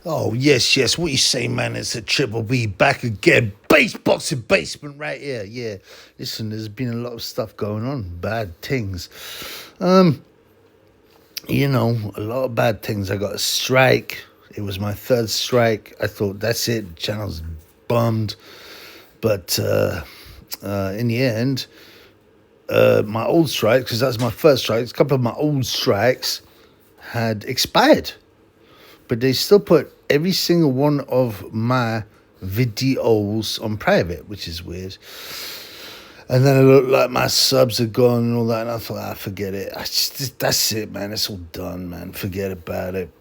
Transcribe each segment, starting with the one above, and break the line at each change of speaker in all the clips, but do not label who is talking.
Oh, yes, yes. What you say, man? It's a Triple B back again. Base boxing basement right here. Yeah. Listen, there's been a lot of stuff going on. Bad things. Um, a lot of bad things. I got a strike. It was my third strike. I thought, that's it. The channel's bummed. But in the end, my old strikes, because that's my first strikes, a couple of my old strikes had expired. But they still put every single one of my videos on private, which is weird. And then it looked like my subs are gone and all that, and I thought, forget it. That's it, man. It's all done, man. Forget about it.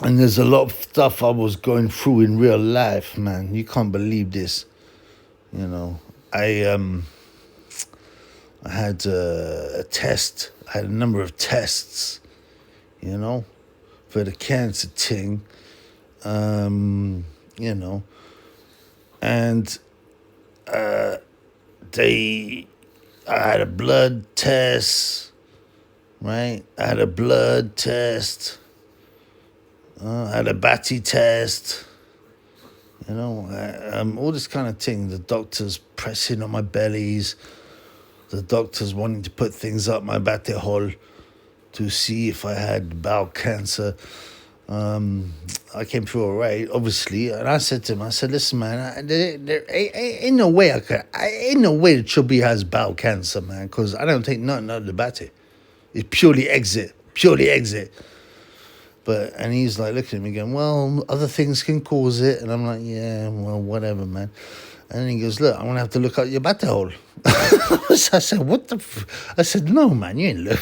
And there's a lot of stuff I was going through in real life, man. You can't believe this. I had a test. I had a number of tests, for the cancer thing, and I had a blood test, right? I had a blood test. I had a batty test. All this kind of thing. The doctors pressing on my bellies. The doctors wanting to put things up my batty hole to see if I had bowel cancer. I came through all right, obviously, and I said to him, listen, man, there ain't no way ain't no way that Chubby has bowel cancer, man, because I don't take nothing out of the batty. It's purely exit. And he's like looking at me going, well, other things can cause it. And I'm like, yeah, well, whatever, man. And then he goes, look, I'm going to have to look at your batty hole. So I said, what the I said, no, man, you ain't look.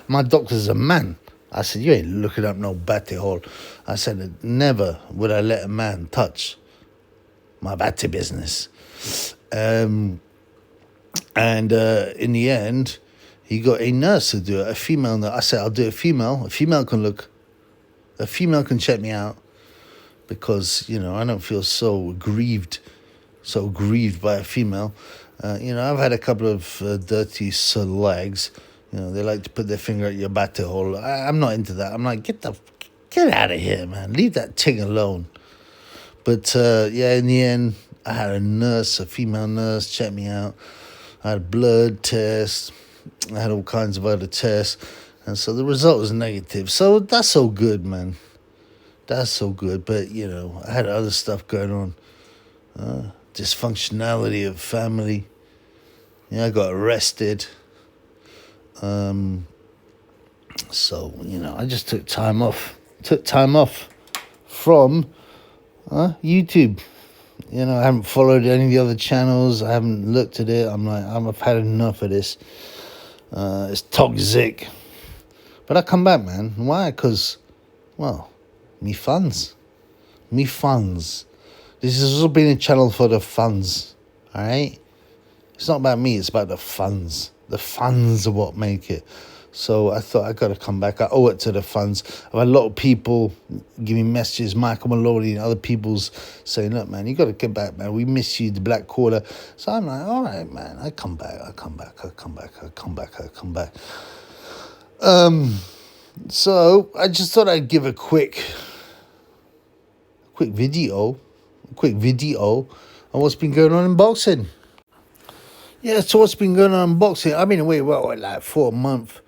My doctor's a man. I said, you ain't looking up no batty hole. I said, never would I let a man touch my batty business. And in the end, he got a nurse to do it, a female nurse. I said, I'll do a female. A female can look. A female can check me out because, I don't feel so grieved by a female. I've had a couple of dirty slugs. They like to put their finger at your batty hole. I'm not into that. I'm like, get out of here, man. Leave that thing alone. But, in the end, I had a female nurse, check me out. I had a blood test. I had all kinds of other tests. And so the result was negative. So that's all good, man. That's so good. But, I had other stuff going on. Dysfunctionality of family. I got arrested. So, I just took time off. From YouTube. I haven't followed any of the other channels. I haven't looked at it. I'm like, I've had enough of this. It's toxic. But I come back, man. Why? Because, me funds. This has also been a channel for the funds, all right? It's not about me, it's about the funds. The funds are what make it. So I thought I got to come back. I owe it to the funds. I've had a lot of people give me messages, Michael Maloney and other people's saying, look, man, you got to get back, man. We miss you, the Black Quarter. So I'm like, all right, man, I come back. So I just thought I'd give a quick video on what's been going on in boxing. Yeah, so what's been going on in boxing? I've been away, like 4 months.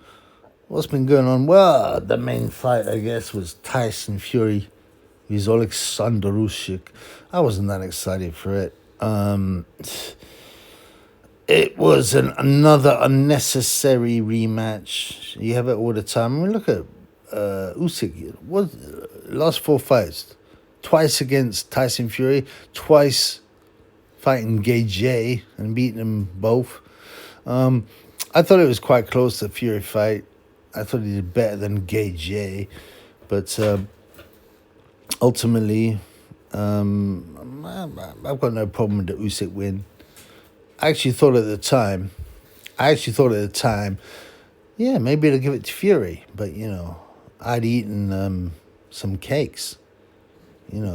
What's been going on? Well, the main fight, I guess, was Tyson Fury with Alexander Usyk. I wasn't that excited for it. It was another unnecessary rematch. You have it all the time. I mean, look at Usyk. Last 4 fights. Twice against Tyson Fury. Twice fighting GayJ and beating them both. I thought it was quite close to the Fury fight. I thought he did better than GayJ. But ultimately, I've got no problem with the Usyk win. I actually thought at the time, yeah, maybe they'll give it to Fury. But, I'd eaten some cakes,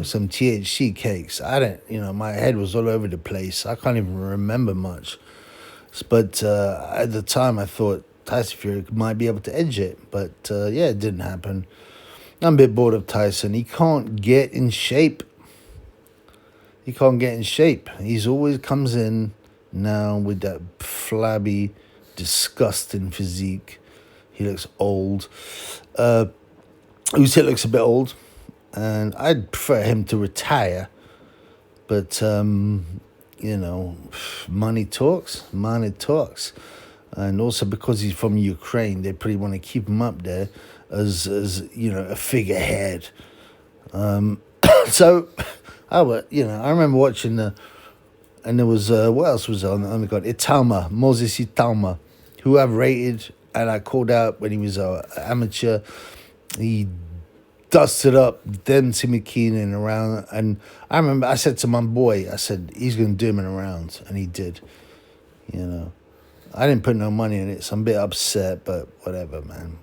some THC cakes. My head was all over the place. I can't even remember much. But at the time, I thought Tyson Fury might be able to edge it. But, it didn't happen. I'm a bit bored of Tyson. He can't get in shape. He can't get in shape. He's always comes in now with that flabby, disgusting physique. He looks old. Usyk looks a bit old, and I'd prefer him to retire. But money talks. Money talks. And also because he's from Ukraine, they pretty want to keep him up there as a figurehead. So, I remember watching and there was what else was on? Oh my God, Moses Itama, who I've rated and I called out when he was an amateur. He dusted up Dempsey McKeenan around, and I remember I said to my boy, I said he's going to do him in a round, and he did. I didn't put no money in it, so I'm a bit upset, but whatever, man.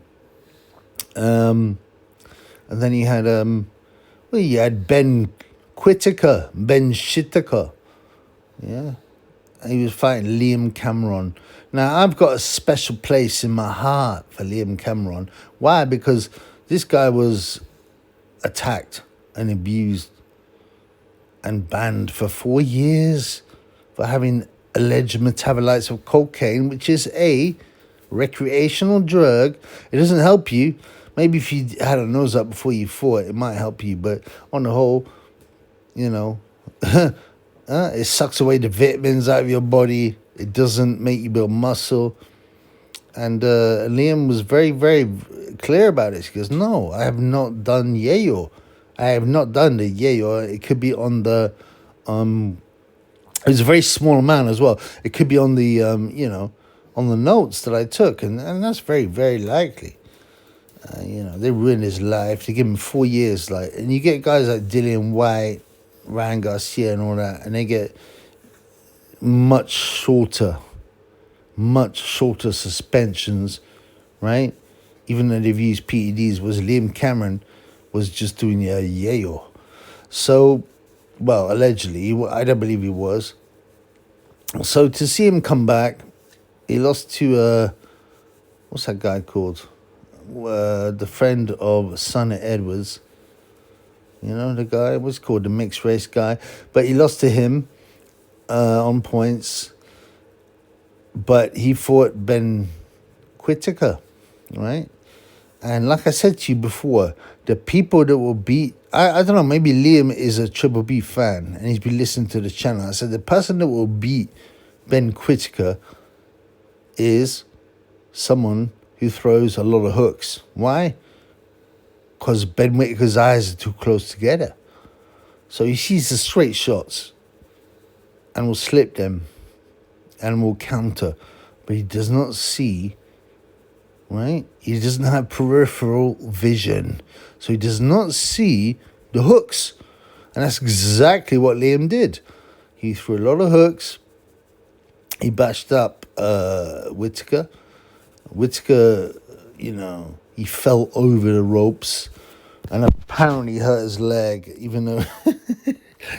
And then he had Ben Whittaker. Yeah. And he was fighting Liam Cameron. Now, I've got a special place in my heart for Liam Cameron. Why? Because this guy was attacked and abused and banned for 4 years for having alleged metabolites of cocaine, which is a recreational drug. It doesn't help you. Maybe if you had a nose up before you fought, it might help you. But on the whole, it sucks away the vitamins out of your body. It doesn't make you build muscle. And Liam was very, very clear about it. He goes, no, I have not done yayo. I have not done the yayo. It could be on the... It was a very small amount as well. It could be on the, on the notes that I took. And that's very, very likely. They ruined his life. They give him 4 years. And you get guys like Dillian White, Ryan Garcia and all that, and they get much shorter suspensions, right? Even though they've used PEDs, was Liam Cameron was just doing a yayo. So, well, allegedly, I don't believe he was. So to see him come back, he lost to, what's that guy called? The friend of Sonny Edwards. The guy was called the mixed race guy. But he lost to him on points. But he fought Ben Whittaker, right? And like I said to you before, the people that will beat... I don't know, maybe Liam is a Triple B fan and he's been listening to the channel. I said the person that will beat Ben Whittaker is someone who throws a lot of hooks. Why? Because Ben Whittaker's eyes are too close together. So he sees the straight shots and will slip them and will counter. But he does not see, right? He doesn't have peripheral vision. So he does not see the hooks. And that's exactly what Liam did. He threw a lot of hooks. He bashed up Whittaker. Whittaker, he fell over the ropes and apparently hurt his leg, even though he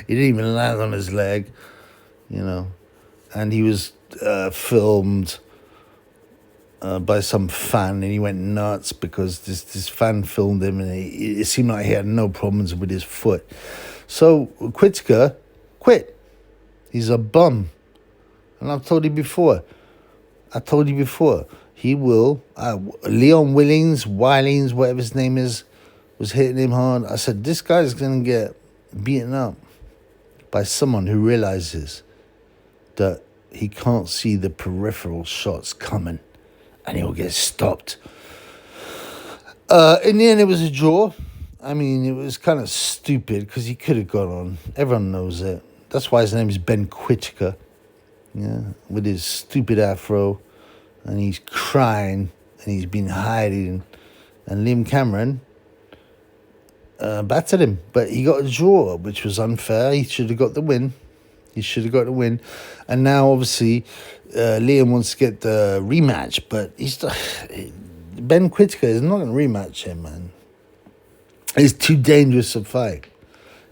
didn't even land on his leg, And he was filmed by some fan, and he went nuts because this fan filmed him, and it seemed like he had no problems with his foot. So Whittaker quit. He's a bum. And I've told you before. He will. Leon Willings, whatever his name is, was hitting him hard. I said, this guy's going to get beaten up by someone who realizes that he can't see the peripheral shots coming and he'll get stopped. In the end, it was a draw. I mean, it was kind of stupid because he could have gone on. Everyone knows it. That's why his name is Ben Whittaker. Yeah, with his stupid afro. And he's crying, and he's been hiding. And Liam Cameron battered him. But he got a draw, which was unfair. He should have got the win. And now, obviously, Liam wants to get the rematch. But Ben Whittaker is not going to rematch him, man. It's too dangerous a fight.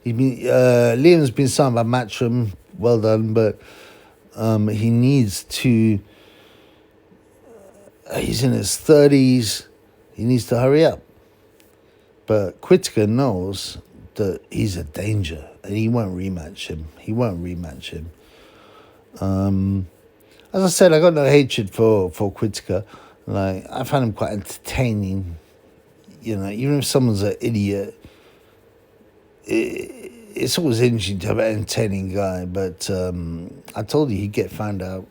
Liam's been signed by Matchroom. Well done, but he needs to... he's in his 30s. He needs to hurry up. But Whittaker knows that he's a danger, and he won't rematch him. As I said, I got no hatred for Whittaker. Like, I find him quite entertaining. Even if someone's an idiot, it's always interesting to have an entertaining guy. But I told you he'd get found out.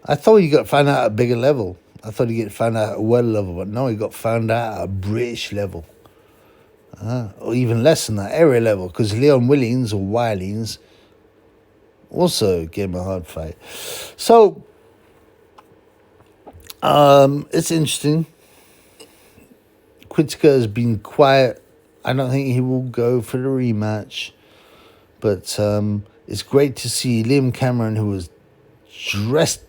I thought he got found out at a bigger level. I thought he'd get found out at a world level, but no, he got found out at a British level. Or even less than that, area level, because Leon Willings or Wilings also gave him a hard fight. So, it's interesting. Whittaker has been quiet. I don't think he will go for the rematch. But it's great to see Liam Cameron, who was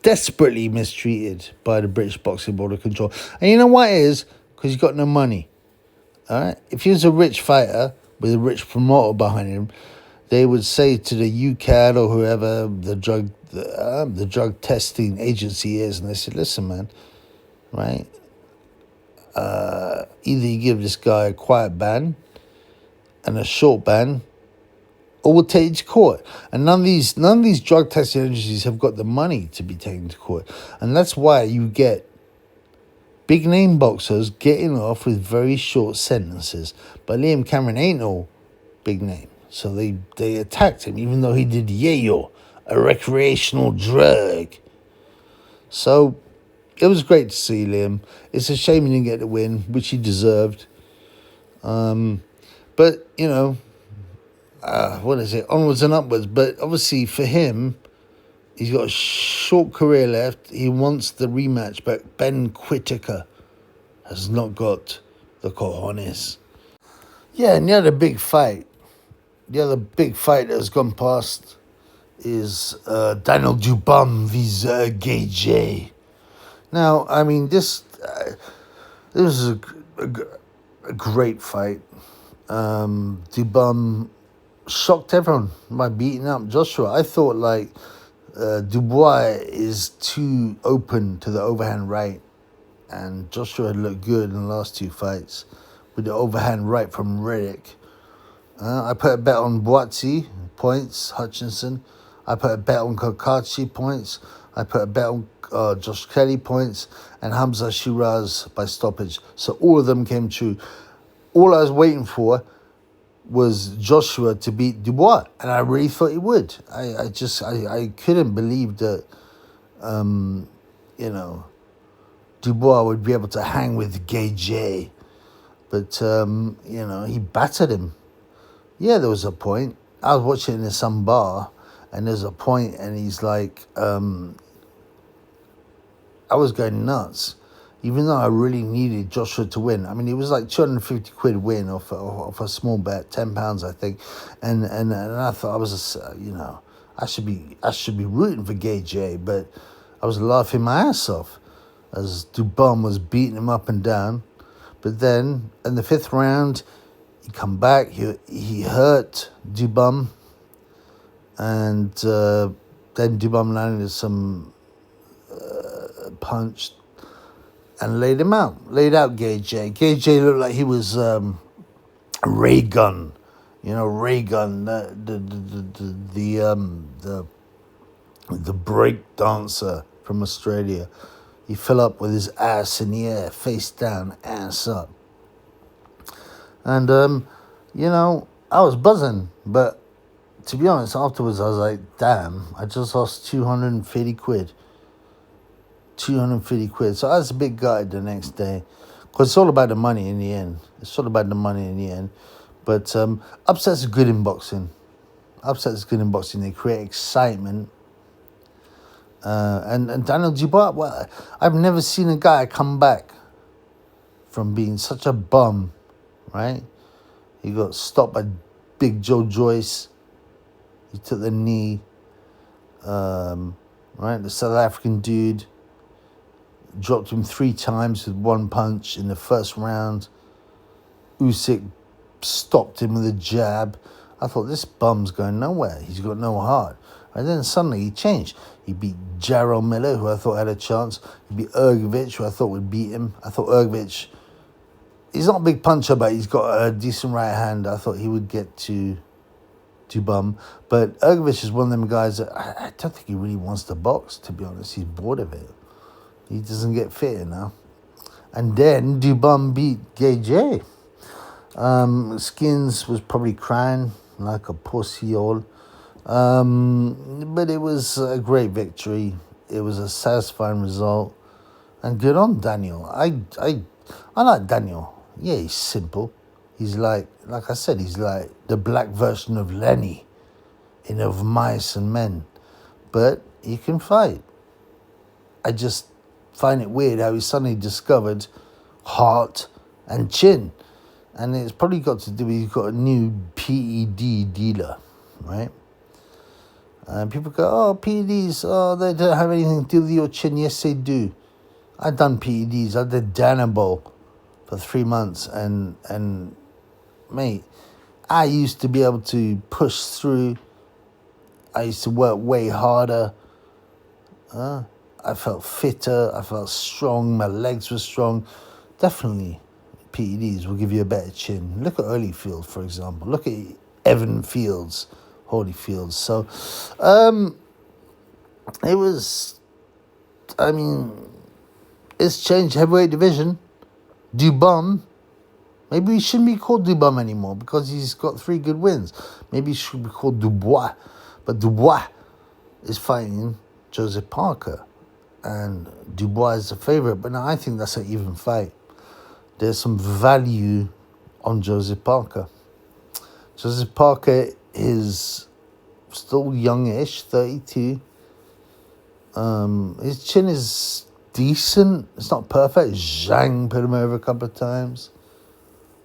desperately mistreated by the British Boxing Board of Control. And you know why it is? Because he's got no money. All right? If he was a rich fighter with a rich promoter behind him, they would say to the UCAD or whoever the drug testing agency is, and they said, listen, man, right? Either you give this guy a quiet ban and a short ban, or we'll take you to court. And none of these drug testing agencies have got the money to be taken to court. And that's why you get big name boxers getting off with very short sentences. But Liam Cameron ain't no big name. So they attacked him, even though he did yayo, a recreational drug. So it was great to see Liam. It's a shame he didn't get the win, which he deserved. But, what is it? Onwards and upwards. But obviously for him, he's got a short career left. He wants the rematch, but Ben Whittaker has not got the cojones. Yeah, and the other big fight that has gone past is Daniel Dubum vs. GayJ. Now, I mean, this was a great fight. Dubum shocked everyone by beating up Joshua. I thought, Dubois is too open to the overhand right, and Joshua had looked good in the last two fights with the overhand right from Riddick. I put a bet on Boatsy points, Hutchinson. I put a bet on Kokachi points. I put a bet on Josh Kelly points and Hamza Shiraz by stoppage. So all of them came true. All I was waiting for was Joshua to beat Dubois, and I really thought he would. I couldn't believe that, Dubois would be able to hang with GayJ. But, he battered him. Yeah, there was a point. I was watching in some bar, and there's a point, and he's like, I was going nuts, even though I really needed Joshua to win. I mean, it was like 250 quid win off a small bet, £10, I think, and I thought I should be rooting for GayJ, but I was laughing my ass off as Dubum was beating him up and down. But then in the fifth round, he come back. He hurt Dubum, and then Dubum landed some punch and laid out GayJ. GayJ looked like he was Ray Gun, Ray Gun, the break dancer from Australia. He fell up with his ass in the air, face down, ass up. And, I was buzzing. But to be honest, afterwards I was like, damn, I just lost 250 quid. 250 quid. So I was a bit gutted the next day. Because it's all about the money in the end. But upsets are good in boxing. They create excitement. And Daniel Dubois, well, I've never seen a guy come back from being such a bum, right? He got stopped by Big Joe Joyce. He took the knee, right? The South African dude dropped him 3 times with one punch in the first round. Usyk stopped him with a jab. I thought, this bum's going nowhere. He's got no heart. And then suddenly he changed. He beat Jarrell Miller, who I thought had a chance. He beat Ergovic, who I thought would beat him. I thought Ergovic he's not a big puncher, but he's got a decent right hand. I thought he would get to Dubum. But Ergovic is one of them guys that I don't think he really wants to box, to be honest. He's bored of it. He doesn't get fit enough. And then Dubum beat GayJ. Skins was probably crying like a pussy all. But it was a great victory. It was a satisfying result. And good on Daniel. I like Daniel. Yeah, he's simple. He's like I said, he's like the black version of Lenny in Of Mice and Men. But he can fight. I just find it weird how he suddenly discovered heart and chin. And it's probably got to do with he's got a new PED dealer, right? And people go, oh, PEDs, oh, they don't have anything to do with your chin. Yes, they do. I've done PEDs. I did Danable for 3 months. And mate, I used to be able to push through. I used to work way harder. I felt fitter. I felt strong. My legs were strong. Definitely, PEDs will give you a better chin. Look at Holyfield, for example. Look at Evan Fields, Holyfield. So, it was, I mean, it's changed heavyweight division. Dubum, maybe he shouldn't be called Dubum anymore because he's got 3 good wins. Maybe he should be called Dubois. But Dubois is fighting Joseph Parker. And Dubois is the favourite. But now I think that's an even fight. There's some value on Joseph Parker. Joseph Parker is still youngish, 32. His chin is decent. It's not perfect. Zhang put him over a couple of times.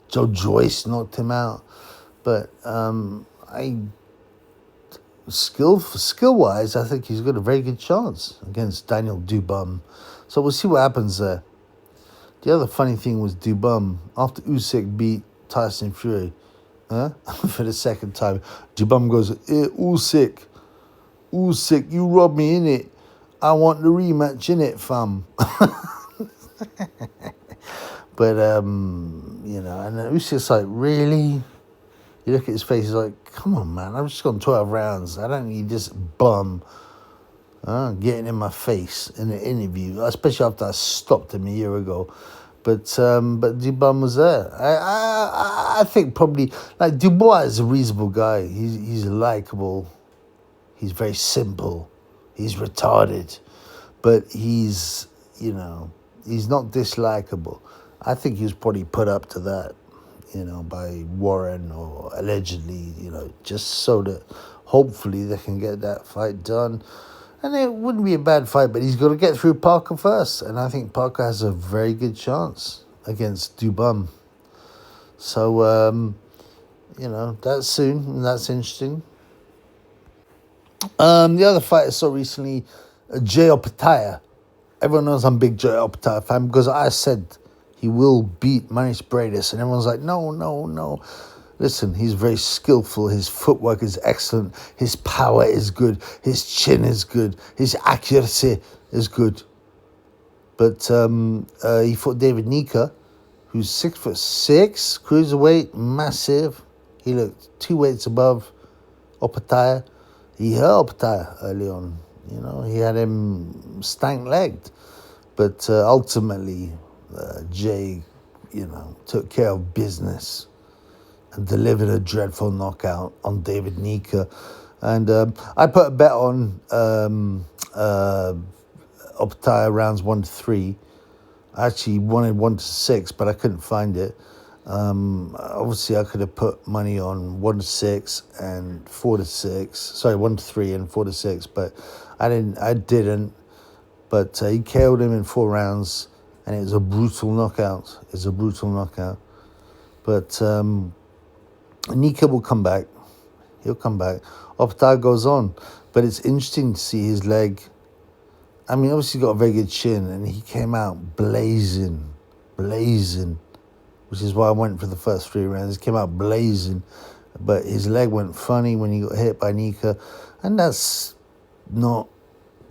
Joe Joyce knocked him out. But skill-wise, I think he's got a very good chance against Daniel Dubum. So we'll see what happens there. The other funny thing was Dubum, after Usyk beat Tyson Fury, for the second time, Dubum goes, Usyk, you robbed me in it. I want the rematch in it, fam. But, and then Usyk's like, really? You look at his face, he's like, come on, man, I've just gone 12 rounds. I don't need this bum getting in my face in an interview, especially after I stopped him a year ago. But Dubum was there. I think probably, like, Dubois is a reasonable guy. He's likable. He's very simple. He's retarded. But he's not dislikable. I think he was probably put up to that, by Warren or allegedly, just so that hopefully they can get that fight done. And it wouldn't be a bad fight, but he's got to get through Parker first. And I think Parker has a very good chance against Dubum. So, that's soon, and that's interesting. The other fight I saw recently, Jay Opetaia. Everyone knows I'm a big Jay Opetaia fan because I said he will beat Manis Bradis. And everyone's like, no. Listen, he's very skillful. His footwork is excellent. His power is good. His chin is good. His accuracy is good. But he fought David Nika, who's 6'6", cruiserweight, massive. He looked 2 weights above Opetaia. He hurt Opetaia early on. He had him stank-legged. But ultimately, Jay, took care of business and delivered a dreadful knockout on David Nika. And I put a bet on Opetaia rounds 1 to 3. I actually wanted 1 to 6, but I couldn't find it. Obviously, I could have put money on 1 to 6 and 4 to 6. Sorry, 1 to 3 and 4 to 6, but I didn't. But he KO'd him in 4 rounds, and it was a brutal knockout. But Nika will come back. He'll come back. Opetaia goes on. But it's interesting to see his leg. I mean, obviously he's got a very good chin, and he came out blazing, which is why I went for the first 3 rounds. He came out blazing, but his leg went funny when he got hit by Nika, and that's not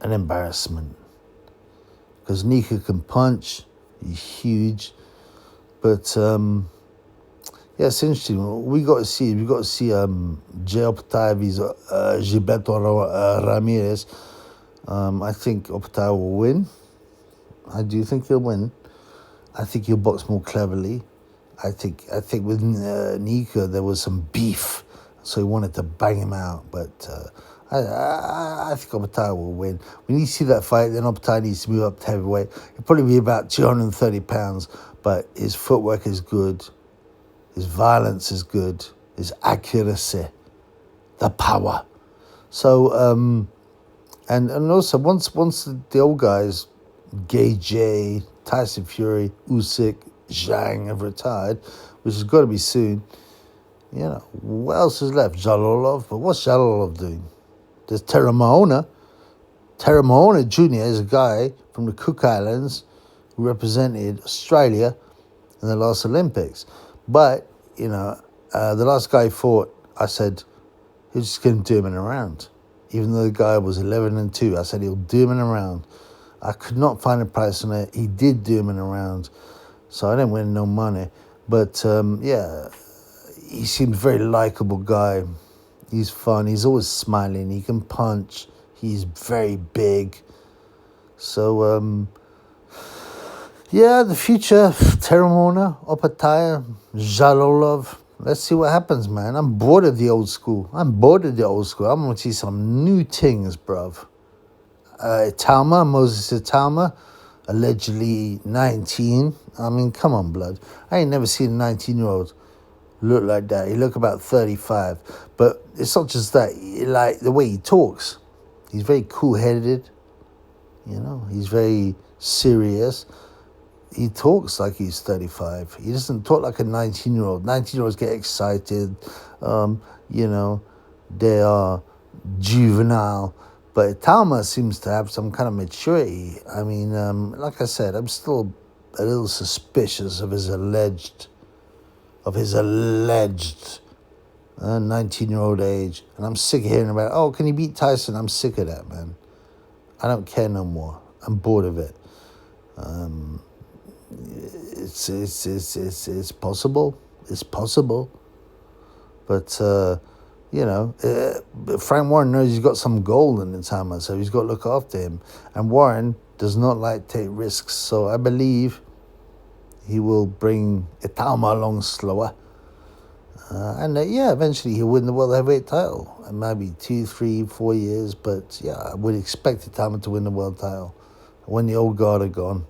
an embarrassment because Nika can punch. He's huge. But yeah, it's interesting. We got to see Jay Opetaia vs Gilberto Ramirez. I think Opetaia will win. I do think he'll win. I think he'll box more cleverly. I think with Nika there was some beef, so he wanted to bang him out. But I think Opetaia will win. When you see that fight, then Opetaia needs to move up to heavyweight. He'll probably be about 230 pounds, but his footwork is good, his violence is good, his accuracy, the power. So and also once the old guys, GayJ, Tyson Fury, Usyk, Zhang have retired, which has got to be soon. You know, what else is left? Jalolov, but what's Jalolov doing? There's Terra Mahona. Terra Mahona Jr. is a guy from the Cook Islands who represented Australia in the last Olympics. But, you know, the last guy he fought, I said, he was just going to do him in a round. Even though the guy was 11-2, I said he'll do him in a round. I could not find a price on it. He did do him in a round. So I didn't win no money. But, yeah, he seems a very likable guy. He's fun. He's always smiling. He can punch. He's very big. So, yeah, the future, Terramona, Opetaia, Jalolov. Let's see what happens, man. I'm bored of the old school. I'm going to see some new things, bruv. Moses Italma, allegedly 19. I mean, come on, blood. I ain't never seen a 19-year-old look like that. He look about 35. But it's not just that. Like, the way he talks. He's very cool-headed. You know, he's very serious. He talks like he's 35. He doesn't talk like a 19-year-old. 19-year-olds get excited. You know, they are juvenile. But Talma seems to have some kind of maturity. I mean, like I said, I'm still a little suspicious of his alleged 19-year-old age. And I'm sick of hearing about, oh, can he beat Tyson? I'm sick of that, man. I don't care no more. I'm bored of it. It's possible. It's possible. But, you know, Frank Warren knows he's got some gold in his hammer, so he's got to look after him. And Warren does not like to take risks, so I believe he will bring Italma along slower. Yeah, eventually he'll win the world heavyweight title. It might be 2, 3, 4 years, but yeah, I would expect Italma to win the world title when the old guard are gone.